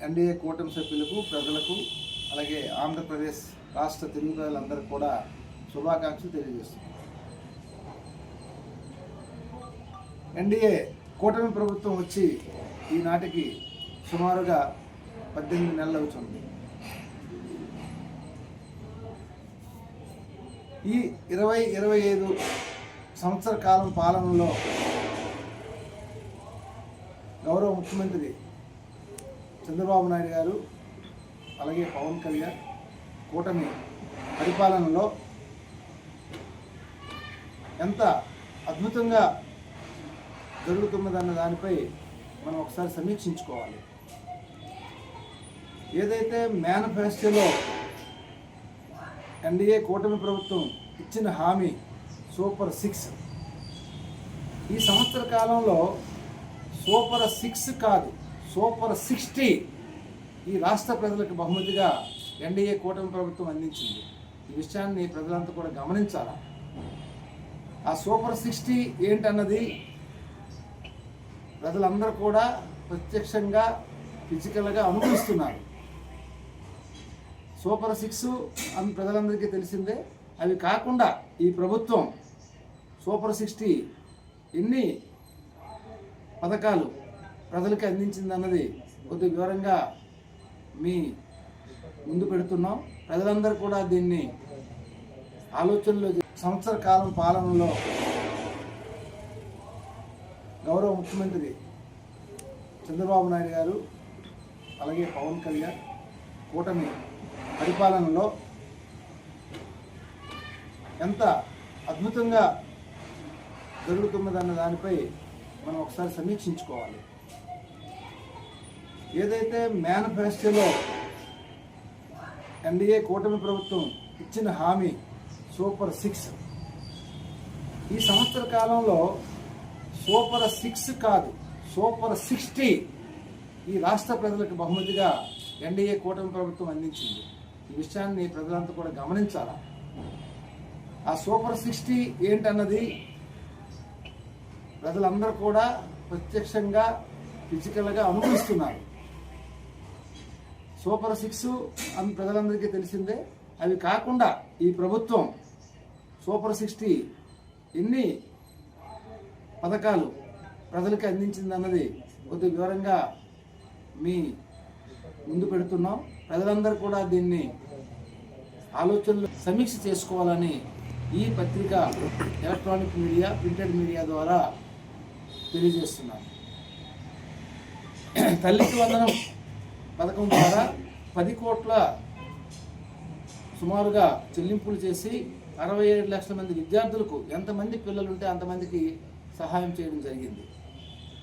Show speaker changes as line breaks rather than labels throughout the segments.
NDA కూటమి సభ్యులకు, ప్రజలకు, అలాగే ఆంధ్రప్రదేశ్ రాష్ట్ర తెలుగు ప్రజలందరికీ కూడా శుభాకాంక్షలు తెలియజేస్తున్నాం. ఎన్డీఏ కూటమి ప్రభుత్వం వచ్చి ఈనాటికి సుమారుగా 18 నెలలు అవుతుంది. ఈ 20-25 సంవత్సర కాలం పాలనలో గౌరవ ముఖ్యమంత్రి చంద్రబాబు నాయుడు గారు, అలాగే పవన్ కళ్యాణ్ కూటమి పరిపాలనలో ఎంత అద్భుతంగా జరుగుతున్నదన్న దానిపై మనం ఒకసారి సమీక్షించుకోవాలి. ఏదైతే మేనిఫెస్టోలో ఎన్డీఏ కూటమి ప్రభుత్వం ఇచ్చిన హామీ సూపర్ 6, ఈ సంవత్సర కాలంలో సూపర్ 6 కాదు, సూపర్ 60 ఈ రాష్ట్ర ప్రజలకు బహుమతిగా ఎన్డీఏ కూటమి ప్రభుత్వం అందించింది. ఈ విషయాన్ని ప్రజలంతా కూడా గమనించాలా. ఆ సూపర్ 60 ఏంటన్నది ప్రజలందరూ కూడా ప్రత్యక్షంగా ఫిజికల్గా అనుభవిస్తున్నారు. సూపర్ 6 అని ప్రజలందరికీ తెలిసిందే. అవి కాకుండా ఈ ప్రభుత్వం సూపర్ 60 ఎన్ని పథకాలు ప్రజలకి అందించిందన్నది కొద్ది వివరంగా మీ ముందు పెడుతున్నాం. ప్రజలందరూ కూడా దీన్ని ఆలోచనలో సంవత్సర కాలం పాలనలో గౌరవ ముఖ్యమంత్రి చంద్రబాబు నాయుడు గారు, అలాగే పవన్ కళ్యాణ్ కూటమి పరిపాలనలో ఎంత అద్భుతంగా జరుగుతున్నదన్న దానిపై మనం ఒకసారి సమీక్షించుకోవాలి. ఏదైతే మేనిఫెస్టోలో ఎన్డీఏ కూటమి ప్రభుత్వం ఇచ్చిన హామీ సూపర్ 6, ఈ సంవత్సర కాలంలో సూపర్ 6 కాదు, సూపర్ 60 ఈ రాష్ట్ర ప్రజలకు బహుమతిగా ఎన్డీఏ కూటమి ప్రభుత్వం అందించింది. ఈ విషయాన్ని ప్రజలంతా కూడా గమనించాలా. ఆ సూపర్ 60 ఏంటన్నది ప్రజలందరూ కూడా ప్రత్యక్షంగా ఫిజికల్గా అనుభవిస్తున్నారు. సూపర్ 6 అని ప్రజలందరికీ తెలిసిందే. అవి కాకుండా ఈ ప్రభుత్వం సూపర్ 60 ఎన్ని పథకాలు ప్రజలకి అందించిందన్నది కొద్ది వివరంగా మీ ముందు పెడుతున్నాం. ప్రజలందరూ కూడా దీన్ని ఆలోచనలు సమీక్ష చేసుకోవాలని ఈ పత్రిక ఎలక్ట్రానిక్ మీడియా, ప్రింటెడ్ మీడియా ద్వారా తెలియజేస్తున్నాను. తల్లికి వందనం పథకం ద్వారా 10 కోట్ల సుమారుగా చెల్లింపులు చేసి 67 లక్షల మంది విద్యార్థులకు ఎంతమంది పిల్లలు ఉంటే అంతమందికి సహాయం చేయడం జరిగింది.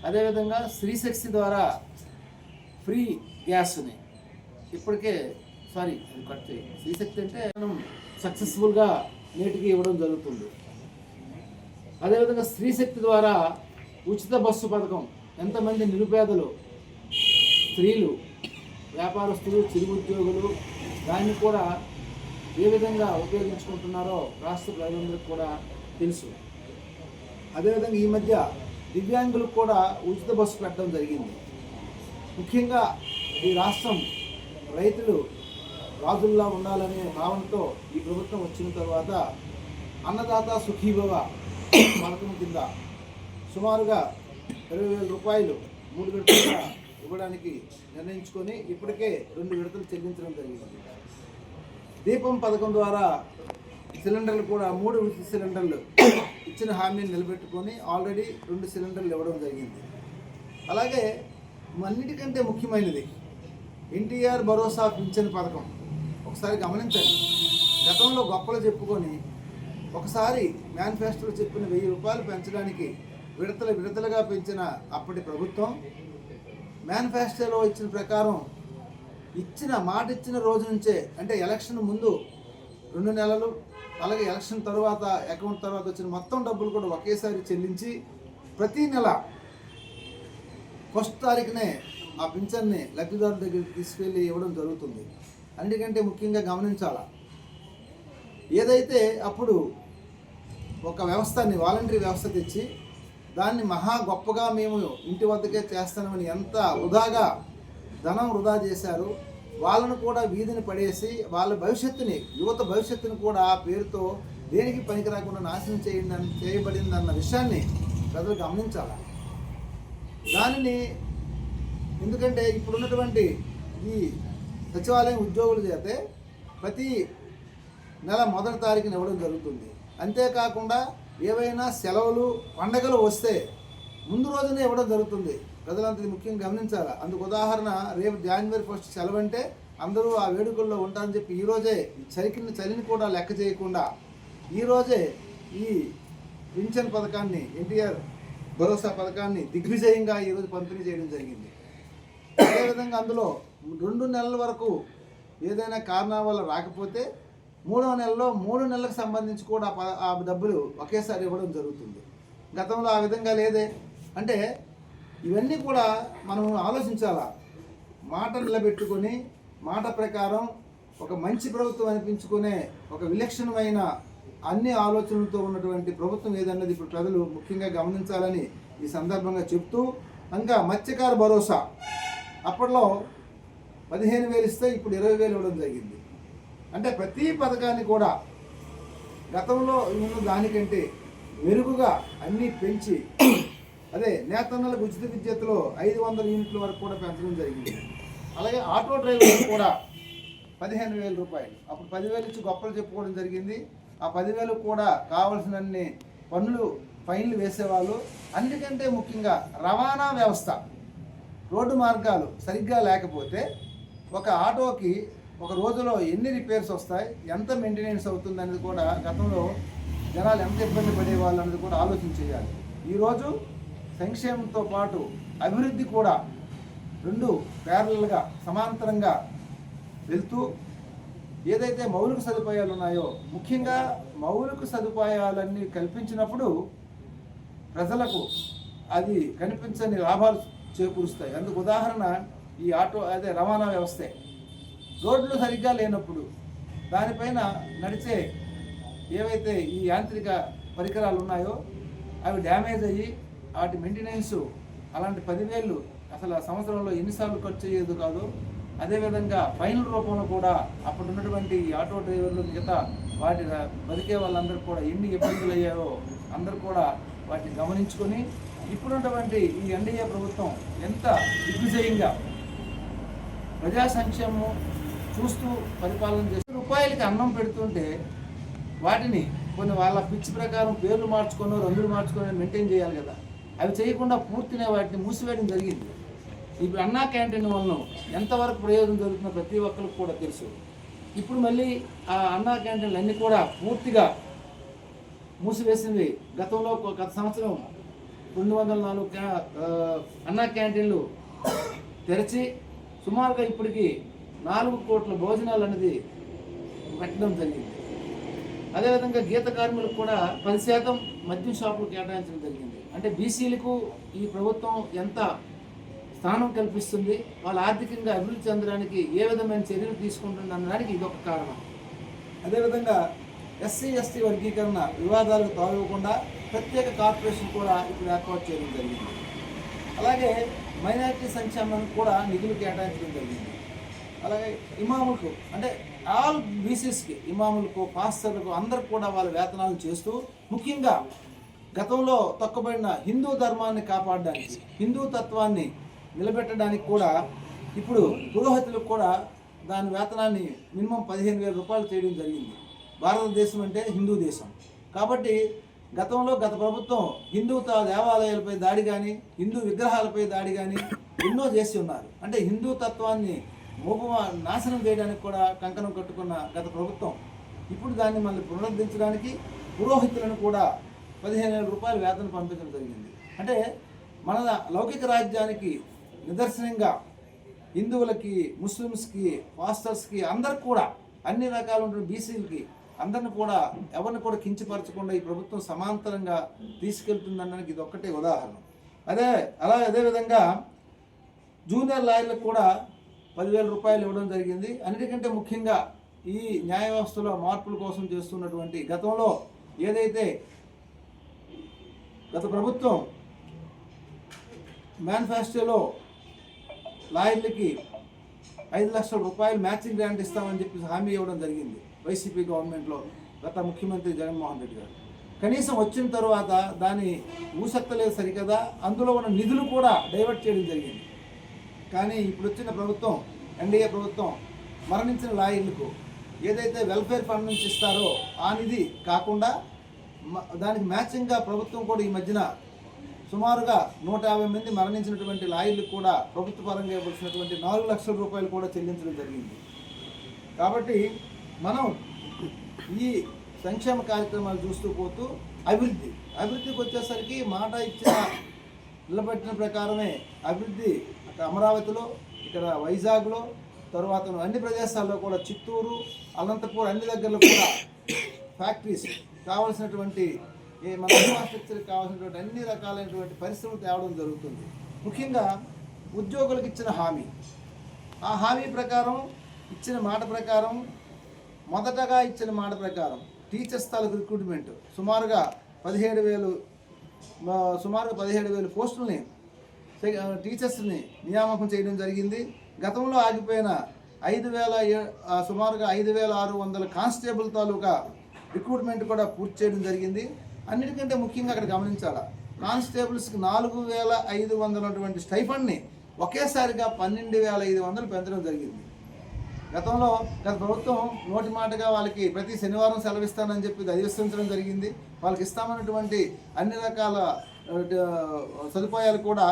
అదేవిధంగా స్త్రీశక్తి ద్వారా ఫ్రీ గ్యాస్ని ఇప్పటికే స్త్రీశక్తి అంటే మనం సక్సెస్ఫుల్గా నేటికి ఇవ్వడం జరుగుతుంది. అదేవిధంగా స్త్రీశక్తి ద్వారా ఉచిత బస్సు పథకం ఎంతమంది నిరుపేదలు, స్త్రీలు, వ్యాపారస్తులు, చిరు ఉద్యోగులు దాన్ని కూడా ఏ విధంగా ఉపయోగించుకుంటున్నారో రాష్ట్ర ప్రజలందరికీ కూడా తెలుసు. అదేవిధంగా ఈ మధ్య దివ్యాంగులకు కూడా ఉచిత బస్సు పెట్టడం జరిగింది. ముఖ్యంగా ఈ రాష్ట్రం రైతులు రాజుల్లా ఉండాలనే భావనతో ఈ ప్రభుత్వం వచ్చిన తర్వాత అన్నదాత సుఖీభవ పథకం కింద సుమారుగా 20,000 రూపాయలు 3 విడతలుగా ఇవ్వడానికి నిర్ణయించుకొని ఇప్పటికే 2 విడతలు చెల్లించడం జరిగింది. దీపం పథకం ద్వారా సిలిండర్లు కూడా 3 ఉచిత సిలిండర్లు ఇచ్చిన హామీని నిలబెట్టుకొని ఆల్రెడీ 2 సిలిండర్లు ఇవ్వడం జరిగింది. అలాగే అన్నిటికంటే ముఖ్యమైనది ఎన్టీఆర్ భరోసా పింఛన్ పథకం. ఒకసారి గమనించండి. గతంలో గొప్పలు చెప్పుకొని ఒకసారి మేనిఫెస్టోలో చెప్పిన 1000 రూపాయలు పెంచడానికి విడతలుగా పెంచిన అప్పటి ప్రభుత్వం మేనిఫెస్టోలో ఇచ్చిన ప్రకారం మాట ఇచ్చిన రోజు నుంచే, అంటే ఎలక్షన్ ముందు 2 నెలలు, అలాగే ఎలక్షన్ తర్వాత అకౌంట్ తర్వాత వచ్చిన మొత్తం డబ్బులు కూడా ఒకేసారి చెల్లించి ప్రతి నెల 1st తారీఖునే ఆ పింఛన్ని లబ్ధిదారు దగ్గరికి తీసుకెళ్ళి ఇవ్వడం జరుగుతుంది. అన్నిటికంటే ముఖ్యంగా గమనించాలా, ఏదైతే అప్పుడు ఒక వ్యవస్థని వాలంటరీ వ్యవస్థ తెచ్చి దాన్ని మహా గొప్పగా మేము ఇంటి వద్దకే చేస్తామని ఎంత వృధాగా ధనం వృధా చేశారు. వాళ్ళను కూడా వీధిని పడేసి వాళ్ళ భవిష్యత్తుని, యువత భవిష్యత్తుని కూడా ఆ పేరుతో దేనికి పనికి రాకుండా నాశనం చేయబడిందన్న విషయాన్ని ప్రజలు గమనించాలి. దానిని ఎందుకంటే ఇప్పుడున్నటువంటి ఈ సచివాలయం ఉద్యోగుల చేతే ప్రతి నెల మొదటి తారీఖున ఇవ్వడం జరుగుతుంది. అంతేకాకుండా ఏవైనా సెలవులు పండగలు వస్తే ముందు రోజునే ఇవ్వడం జరుగుతుంది. ప్రజలంతా ముఖ్యంగా గమనించాలి. అందుకు ఉదాహరణ, రేపు January 1 సెలవు అంటే అందరూ ఆ వేడుకల్లో ఉంటారని చెప్పి ఈరోజే చలిని కూడా లెక్క చేయకుండా ఈరోజే ఈ పింఛన్ పథకాన్ని, ఎన్టీఆర్ భరోసా పథకాన్ని దిగ్విజయంగా ఈరోజు పంపిణీ చేయడం జరిగింది. అదేవిధంగా అందులో 2 నెలల వరకు ఏదైనా కారణాల వల్ల రాకపోతే 3వ నెలలో 3 నెలలకు సంబంధించి కూడా ఆ డబ్బులు ఒకేసారి ఇవ్వడం జరుగుతుంది. గతంలో ఆ విధంగా లేదే. అంటే ఇవన్నీ కూడా మనం ఆలోచించాలా. మాట నిలబెట్టుకొని మాట ప్రకారం ఒక మంచి ప్రభుత్వం అనిపించుకునే ఒక విలక్షణమైన అన్ని ఆలోచనలతో ఉన్నటువంటి ప్రభుత్వం ఏదన్నది ఇప్పుడు ప్రజలు ముఖ్యంగా గమనించాలని ఈ సందర్భంగా చెప్తూ, ఇంకా మత్స్యకార భరోసా అప్పట్లో 15,000 ఇస్తే ఇప్పుడు 20,000 ఇవ్వడం జరిగింది. అంటే ప్రతి పథకాన్ని కూడా గతంలో ఉన్న దానికంటే మెరుగుగా అన్నీ పెంచి, అదే నేతన్నలకు ఉచిత విద్యుత్తులో 500 యూనిట్ల వరకు కూడా పెంచడం జరిగింది. అలాగే ఆటో డ్రైవర్లు కూడా 15,000 రూపాయలు, అప్పుడు 10,000 ఇచ్చి గొప్పలు చెప్పుకోవడం జరిగింది. ఆ 10,000 కూడా కావలసినన్ని ఫైన్లు వేసేవాళ్ళు. అన్నిటికంటే ముఖ్యంగా రవాణా వ్యవస్థ, రోడ్డు మార్గాలు సరిగ్గా లేకపోతే ఒక ఆటోకి ఒక రోజులో ఎన్ని రిపేర్స్ వస్తాయి, ఎంత మెయింటెనెన్స్ అవుతుంది అనేది కూడా గతంలో జనాలు ఎంత ఇబ్బంది పడేవాళ్ళు అనేది కూడా ఆలోచన చేయాలి. ఈరోజు సంక్షేమంతో పాటు అభివృద్ధి కూడా 2 ప్యారలల్గా సమాంతరంగా వెళ్తూ ఏదైతే మౌలిక సదుపాయాలు ఉన్నాయో, ముఖ్యంగా మౌలిక సదుపాయాలన్నీ కల్పించినప్పుడు ప్రజలకు అది కనిపించని లాభాలు చేకూరుస్తాయి. అందుకు ఉదాహరణ ఈ రవాణా వ్యవస్థే. రోడ్లు సరిగ్గా లేనప్పుడు దానిపైన నడిచే ఏవైతే ఈ యాంత్రిక పరికరాలు ఉన్నాయో అవి డ్యామేజ్ అయ్యి వాటి మెయింటెనెన్స్ అలాంటి 10,000 అసలు సంవత్సరంలో ఎన్నిసార్లు ఖర్చు అయ్యేది కాదు. అదేవిధంగా ఫైనల్ రూపంలో కూడా అప్పుడు ఉన్నటువంటి ఆటో డ్రైవర్లు మిగతా వాటి బతికే వాళ్ళందరూ కూడా ఎన్ని ఇబ్బందులు అయ్యాయో అందరూ కూడా వాటిని గమనించుకొని ఇప్పుడున్నటువంటి ఈ ఎన్డీఏ ప్రభుత్వం ఎంత దిగ్విజయంగా ప్రజా సంక్షేమం చూస్తూ పరిపాలన చేస్తూ రూపాయలకి అన్నం పెడుతుంటే వాటిని కొన్ని వాళ్ళ పిచ్చి ప్రకారం పేర్లు మార్చుకొని రంగులు మార్చుకొని మెయింటైన్ చేయాలి కదా. అవి చేయకుండా పూర్తిగా వాటిని మూసివేయడం జరిగింది. ఇప్పుడు అన్నా క్యాంటీన్ వలన ఎంతవరకు ప్రయోజనం జరుగుతుందో ప్రతి ఒక్కరికి కూడా తెలుసు. ఇప్పుడు మళ్ళీ ఆ అన్నా క్యాంటీన్లు అన్నీ కూడా పూర్తిగా మూసివేసింది. గతంలో గత సంవత్సరం 204 అన్నా క్యాంటీన్లు తెరిచి సుమారుగా ఇప్పటికి 4 కోట్ల భోజనాలు అనేది పెట్టడం జరిగింది. అదేవిధంగా గీత కార్మికులకు కూడా 10% మద్యం షాపులు కేటాయించడం జరిగింది. అంటే బీసీలకు ఈ ప్రభుత్వం ఎంత స్థానం కల్పిస్తుంది, వాళ్ళ ఆర్థికంగా అభివృద్ధి చెందడానికి ఏ విధమైన చర్యలు తీసుకుంటుంది అనడానికి ఇదొక కారణం. అదేవిధంగా SC/ST వర్గీకరణ వివాదాలకు తావివ్వకుండా ప్రత్యేక కార్పొరేషన్ కూడా ఇప్పుడు ఏర్పాటు చేయడం జరిగింది. అలాగే మైనారిటీ సంక్షేమానికి కూడా నిధులు కేటాయించడం జరిగింది. అలాగే ఇమాములకు, అంటే ఆల్ బీసీస్కి, ఇమాములకు, పాస్టర్లకు అందరికి కూడా వాళ్ళ వేతనాలు చేస్తూ, ముఖ్యంగా గతంలో తొక్కబడిన హిందూ ధర్మాన్ని కాపాడడానికి, హిందూ తత్వాన్ని నిలబెట్టడానికి కూడా ఇప్పుడు పురోహితులకు కూడా దాని వేతనాన్ని మినిమం 15,000 రూపాయలు చేయడం జరిగింది. భారతదేశం అంటే హిందూ దేశం కాబట్టి గత ప్రభుత్వం హిందూ దేవాలయాలపై దాడి కానీ, హిందూ విగ్రహాలపై దాడి కానీ ఎన్నో చేసి ఉన్నారు. అంటే హిందూ తత్వాన్ని నాశనం చేయడానికి కూడా కంకణం కట్టుకున్న గత ప్రభుత్వం ఇప్పుడు దాన్ని మళ్ళీ పునరుద్ధరించడానికి పురోహితులను కూడా 15,000 రూపాయలు వేతనం పంపించడం జరిగింది. అంటే మన లౌకిక రాజ్యానికి నిదర్శనంగా హిందువులకి, ముస్లిమ్స్కి, పాస్టర్స్కి అందరికి కూడా అన్ని రకాల బీసీలకి అందరిని కూడా ఎవరిని కూడా కించపరచకుండా ఈ ప్రభుత్వం సమాంతరంగా తీసుకెళ్తుందనడానికి ఇది ఒక్కటే ఉదాహరణ. అదేవిధంగా జూనియర్ లాయర్లకు కూడా 10,000 రూపాయలు ఇవ్వడం జరిగింది. అన్నిటికంటే ముఖ్యంగా ఈ న్యాయ వ్యవస్థలో మార్పుల కోసం చేస్తున్నటువంటి గతంలో ఏదైతే గత ప్రభుత్వం మేనిఫెస్టోలో లాయర్లకి 5 లక్షల రూపాయలు మ్యాచింగ్ గ్రాంట్ ఇస్తామని చెప్పి హామీ ఇవ్వడం జరిగింది వైసీపీ గవర్నమెంట్లో గత ముఖ్యమంత్రి జగన్మోహన్ రెడ్డి గారు. కనీసం వచ్చిన తర్వాత దాని ఊసెత్తలేదు సరికదా, అందులో ఉన్న నిధులు కూడా డైవర్ట్ చేయడం జరిగింది. కానీ ఇప్పుడు వచ్చిన ప్రభుత్వం, ఎన్డీఏ ప్రభుత్వం, మరణించిన లాయర్లకు ఏదైతే వెల్ఫేర్ ఫండ్ నుంచి ఇస్తారో ఆ నిధి కాకుండా దానికి మ్యాచింగ్గా ప్రభుత్వం కూడా ఈ మధ్యన సుమారుగా 150 మంది మరణించినటువంటి లాయర్లకు కూడా ప్రభుత్వ పరంగా ఇవ్వాల్సినటువంటి 4 లక్షల రూపాయలు కూడా చెల్లించడం జరిగింది. కాబట్టి మనం ఈ సంక్షేమ కార్యక్రమాలు చూస్తూ పోతూ అభివృద్ధికి వచ్చేసరికి మాట ఇచ్చిన నిలబెట్టిన ప్రకారమే అభివృద్ధి అక్కడ అమరావతిలో, ఇక్కడ వైజాగ్లో, తర్వాత అన్ని ప్రదేశాల్లో కూడా చిత్తూరు, అనంతపూర్ అన్ని దగ్గరలో కూడా ఫ్యాక్టరీస్ కావాల్సినటువంటి మన ఇన్ఫ్రాస్ట్రక్చర్కి కావాల్సినటువంటి అన్ని రకాలైనటువంటి పరిశ్రమలు తేవడం జరుగుతుంది. ముఖ్యంగా ఉద్యోగులకు ఇచ్చిన హామీ, ఆ హామీ ప్రకారం ఇచ్చిన మాట ప్రకారం మొదటగా ఇచ్చిన మాట ప్రకారం టీచర్స్ తాలూకు రిక్రూట్మెంట్ సుమారుగా 17,000 పోస్టుల్ని టీచర్స్ని నియామకం చేయడం జరిగింది. గతంలో ఆగిపోయిన సుమారుగా 5,600 కానిస్టేబుల్ తాలూకా రిక్రూట్మెంట్ కూడా పూర్తి చేయడం జరిగింది. అన్నిటికంటే ముఖ్యంగా అక్కడ గమనించాలా, కానిస్టేబుల్స్కి 4,500 ఉన్నటువంటి స్టైఫండ్ని ఒకేసారిగా 12,500 పెంచడం జరిగింది. గత ప్రభుత్వం నోటి మాటగా వాళ్ళకి ప్రతి శనివారం సెలవిస్తానని చెప్పి అది విస్తరించడం జరిగింది. వాళ్ళకి ఇస్తామన్నటువంటి అన్ని రకాల సదుపాయాలు కూడా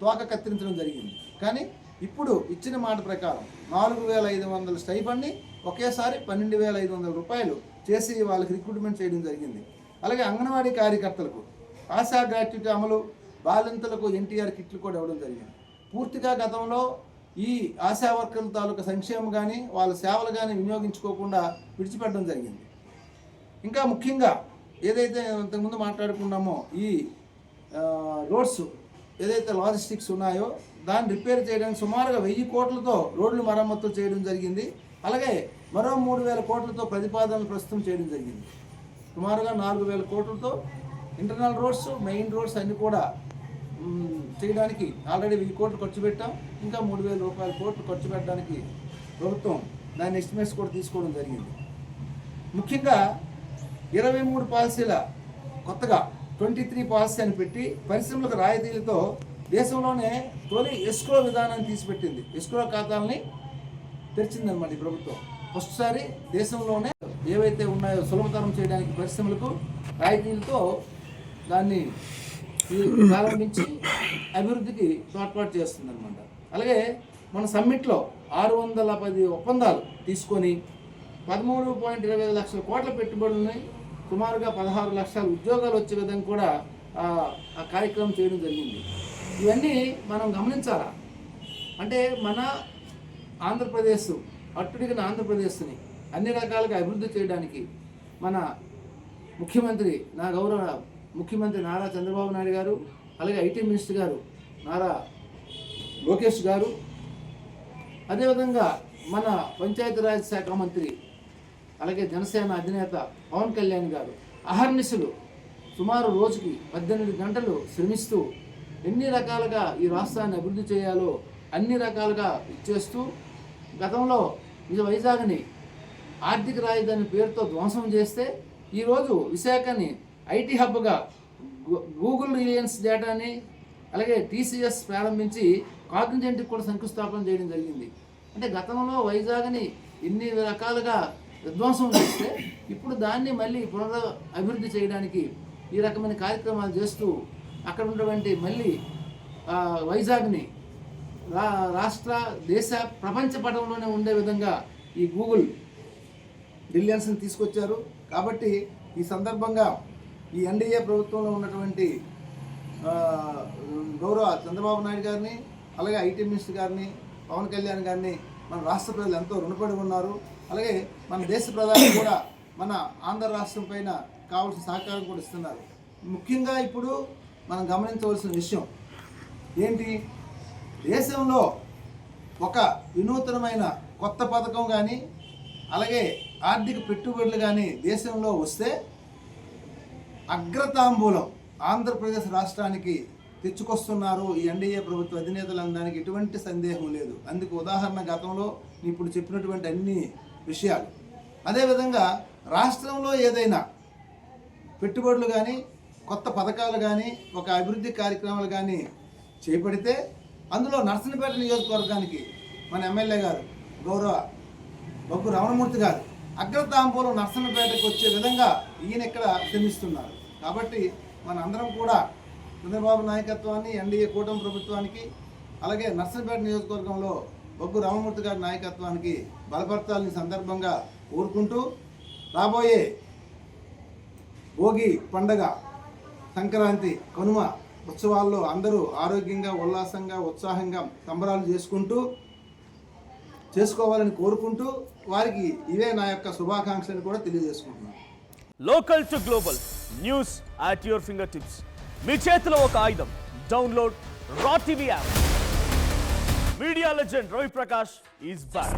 తోక కత్తిరించడం జరిగింది. కానీ ఇప్పుడు ఇచ్చిన మాట ప్రకారం 4,500 స్టైఫండ్ని ఒకేసారి 12,500 రూపాయలు చేసి వాళ్ళకి రిక్రూట్మెంట్ చేయడం జరిగింది. అలాగే అంగన్వాడీ కార్యకర్తలకు ఆశా గ్రాట్యుటీ అమలు, బాలింతలకు ఎన్టీఆర్ కిట్లు కూడా ఇవ్వడం జరిగింది. పూర్తిగా గతంలో ఈ ఆశా వర్కర్ల తాలూకా సంక్షేమం కానీ వాళ్ళ సేవలు కానీ వినియోగించుకోకుండా విడిచిపెట్టడం జరిగింది. ఇంకా ముఖ్యంగా ఏదైతే ఇంతకుముందు మాట్లాడుకున్నామో ఈ రోడ్స్ ఏదైతే లాజిస్టిక్స్ ఉన్నాయో దాన్ని రిపేర్ చేయడానికి సుమారుగా 1000 కోట్లతో రోడ్లు మరమ్మతులు చేయడం జరిగింది. అలాగే మరో 3,000 కోట్లతో ప్రతిపాదనలు ప్రస్తుతం చేయడం జరిగింది. సుమారుగా 4,000 కోట్లతో ఇంటర్నల్ రోడ్స్, మెయిన్ రోడ్స్ అన్నీ కూడా చేయడానికి ఆల్రెడీ 1000 కోట్లు ఖర్చు పెట్టాం. ఇంకా 3,000 కోట్లు ఖర్చు పెట్టడానికి ప్రభుత్వం దాని ఎస్టిమేట్స్ కూడా తీసుకోవడం జరిగింది. ముఖ్యంగా 23 పాలసీల కొత్తగా 23 పాలసీ అని పెట్టి పరిశ్రమలకు రాయితీలతో దేశంలోనే తొలి ఎస్క్రో విధానాన్ని తీసిపెట్టింది. ఎస్క్రో ఖాతాలని తెరిచిందనమాట ఈ ప్రభుత్వం. ఫస్ట్ సారి దేశంలోనే ఏవైతే ఉన్నాయో సులభతరం చేయడానికి పరిశ్రమలకు రాయితీలతో దాన్ని ప్రారంభించి అభివృద్ధికి తోడ్పాటు చేస్తుందన్నమాట. అలాగే మన సమ్మిట్లో 610 ఒప్పందాలు తీసుకొని 13.25 లక్షల కోట్ల పెట్టుబడులని సుమారుగా 16 లక్షల ఉద్యోగాలు వచ్చే విధంగా కూడా ఆ కార్యక్రమం చేయడం జరిగింది. ఇవన్నీ మనం గమనించాలా. అంటే మన ఆంధ్రప్రదేశ్, అట్టుడిగిన ఆంధ్రప్రదేశ్ని అన్ని రకాలుగా అభివృద్ధి చేయడానికి మన ముఖ్యమంత్రి, నా గౌరవ ముఖ్యమంత్రి నారా చంద్రబాబు నాయుడు గారు, అలాగే ఐటీ మినిస్టర్ గారు నారా లోకేష్ గారు, అదేవిధంగా మన పంచాయతీరాజ్ శాఖ మంత్రి అలాగే జనసేన అధినేత పవన్ కళ్యాణ్ గారు అహర్నిశలు సుమారు రోజుకి 18 గంటలు శ్రమిస్తూ ఎన్ని రకాలుగా ఈ రాష్ట్రాన్ని అభివృద్ధి చేయాలో అన్ని రకాలుగా ఇచ్చేస్తూ గతంలో వైజాగ్ని ఆర్థిక రాజధాని పేరుతో ధ్వంసం చేస్తే ఈరోజు విశాఖని ఐటీ హబ్గా గూగుల్ రిలయన్స్ డేటాని అలాగే టీసీఎస్ ప్రారంభించి కాగ్నిజెంట్కి కూడా శంకుస్థాపన చేయడం జరిగింది. అంటే గతంలో వైజాగ్ని ఇన్ని రకాలుగా విధ్వంసం చేస్తే ఇప్పుడు దాన్ని మళ్ళీ అభివృద్ధి చేయడానికి ఈ రకమైన కార్యక్రమాలు చేస్తూ అక్కడ ఉన్నటువంటి మళ్ళీ వైజాగ్ని రాష్ట్ర, దేశ, ప్రపంచ పటంలోనే ఉండే విధంగా ఈ గూగుల్ రిలయన్స్ని తీసుకొచ్చారు. కాబట్టి ఈ సందర్భంగా ఈ ఎన్డీఏ ప్రభుత్వంలో ఉన్నటువంటి గౌరవ చంద్రబాబు నాయుడు గారిని, అలాగే ఐటీ మినిస్టర్ గారిని, పవన్ కళ్యాణ్ గారిని మన రాష్ట్ర ప్రజలు ఎంతో రుణపడి ఉన్నారు. అలాగే మన దేశ ప్రధాని కూడా మన ఆంధ్ర రాష్ట్రం పైన కావాల్సిన సహకారం కూడా ఇస్తున్నారు. ముఖ్యంగా ఇప్పుడు మనం గమనించవలసిన విషయం ఏంటి, దేశంలో ఒక వినూతనమైన కొత్త పథకం కానీ అలాగే ఆర్థిక పెట్టుబడులు కానీ దేశంలో వస్తే అగ్రతాంబూలం ఆంధ్రప్రదేశ్ రాష్ట్రానికి తెచ్చుకొస్తున్నారు ఈ ఎన్డీఏ ప్రభుత్వ అధినేతలు అనడానికి ఎటువంటి సందేహం లేదు. అందుకు ఉదాహరణ గతంలో ఇప్పుడు చెప్పినటువంటి అన్ని విషయాలు. అదేవిధంగా రాష్ట్రంలో ఏదైనా పెట్టుబడులు కానీ కొత్త పథకాలు కానీ ఒక అభివృద్ధి కార్యక్రమాలు కానీ చేపడితే అందులో నర్సన్నపేట నియోజకవర్గానికి మన ఎమ్మెల్యే గారు గౌరవ బొగ్గు రమణమూర్తి గారు అగ్రతాంబూలం నర్సన్నపేటకు వచ్చే విధంగా ఈయన ఇక్కడ శ్రమిస్తున్నారు. కాబట్టి మన అందరం కూడా చంద్రబాబు నాయకత్వాన్ని, ఎన్డీఏ కూటమి ప్రభుత్వానికి, అలాగే నర్సన్నపేట నియోజకవర్గంలో బొగ్గు రామమూర్తి గారి నాయకత్వానికి బలపరచాలని సందర్భంగా కోరుకుంటూ రాబోయే భోగి పండగ, సంక్రాంతి, కనుమ ఉత్సవాల్లో అందరూ ఆరోగ్యంగా, ఉల్లాసంగా, ఉత్సాహంగా సంబరాలు చేసుకోవాలని కోరుకుంటూ వారికి ఇవే నా యొక్క శుభాకాంక్షలను కూడా తెలియజేసుకుంటున్నాను.
Local to global news at your finger tips. మీ చేతిలో ఒక ఆయుధం. Download Raa TV app. Media legend Ravi Prakash is back.